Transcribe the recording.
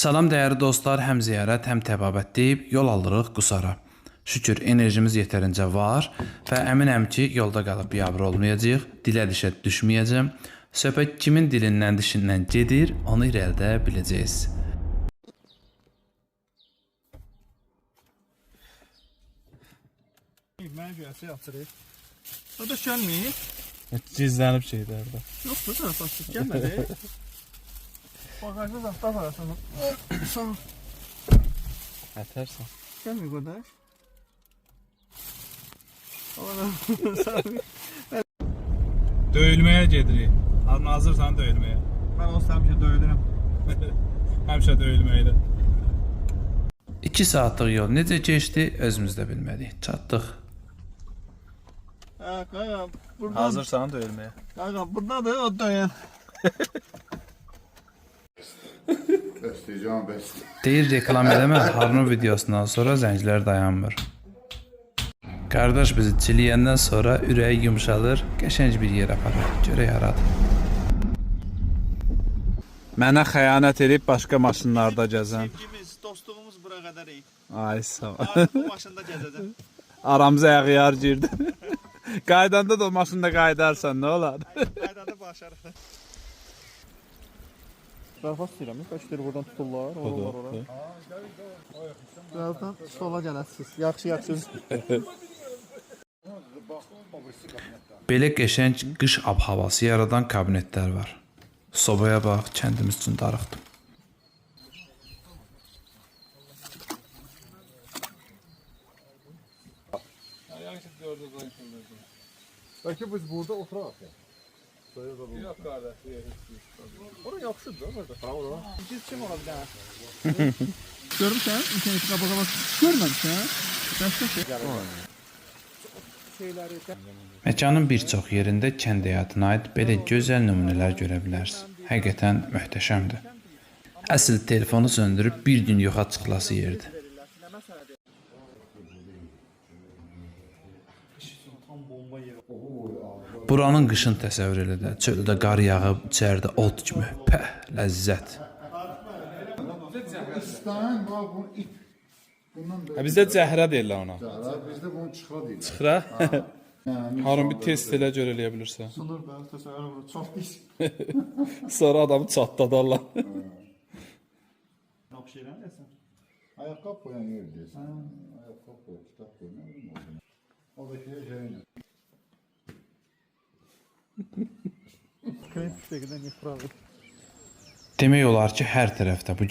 Salam dəyərli dostlar, həm ziyarət, həm təbabət deyib yol alırıq Qusara. Şükür enerjimiz yetərincə var və əminəm ki, yolda qalıb biabır olmayacağıq, dilə dişə düşməyəcəm. Söhbət kimin dilindən, dişindən gedir, onu irəlidə biləcəyiz. Mən görəsə yatırıq. O da gəlməyib. Gizlənib şeydə orada. Yoxdur, tərəfəsiz gəlmədi. Bagajda zaxta aparasın. Sağ ol. Ətərsən. Gəlməyib qardaş. Sağ ol. Döyülməyə gedirik. Hazırsan döyülməyə. Mən olsa həmişə döyülürəm. Həmişə döyülməkdə. 2 saatlıq yol necə keçdi, özümüz də bilmədik. Çatdıq. Hə, qaqa, buradan. Hazırsan döyülməyə. Qaqa, buradadır o döyən. Bəstəyəcəm, bəstə. Deyir reklam eləmə, Harunun videosundan sonra zəncilər dayanmır. Qardaş bizi çiliyəndən sonra ürəyi yumşalır, qəşəng bir yer aparır. Görək haradır. Mənə xəyanət edib başqa maşınlarda gəzən. Sevgimiz, dostluğumuz bura qədər iyi. Ay sağ ol. Artıq bu maşında gəzəcəm. Aramıza əğyar girdi. Qaydanda da o maşında qaydarsan, nə olar? Qaydada başarıq. Zarfat istəyirəm, qaçdır buradan tuturlar, oralar. Birazdan sola gələsiniz. Yaxşı. Belə qəşəng qış ab-havası yaradan kabinetlər var. Sobaya bax, kəndimiz üçün darıxdım. Bəlkə biz burada oturaq ya. Yox qardaş, Ora yaxşıdır da orada. Ha, ora. Biz kim ola bilər? Görmüsən? İnterneti qabağa görməmişsən? Məkanın bir çox yerində kənd həyatına aid belə gözəl nümunələr görə bilərsiniz. Həqiqətən möhtəşəmdir. Əsl telefonu söndürüb bir gün yoxa çıxılası yerdir. Buranın qışın təsəvvür elə də, çöldə qar yağıb, içəridə ot kimi, pəh, ləzzət. İstəyən, bax, bunu ip. Bundan da Bizdə cəhrə deyirlər ona. bizdə bunu çıxra deyil. Çıxra. Harun bir test elə gör eləyə bilirsən. Sunur da, təsəvvür olur. Çox pis. Sonra adamı çatladarlar. Yaxşı şeylər nəsən? Ayaqqabı qoyan yer deyirsən. Ayaqqabı qoyan, kitab qoyan, nə bilim olsun. Oradakı şeylə. Krem şəkildə nifralı. Demək olar ki, hər tərəfdə bu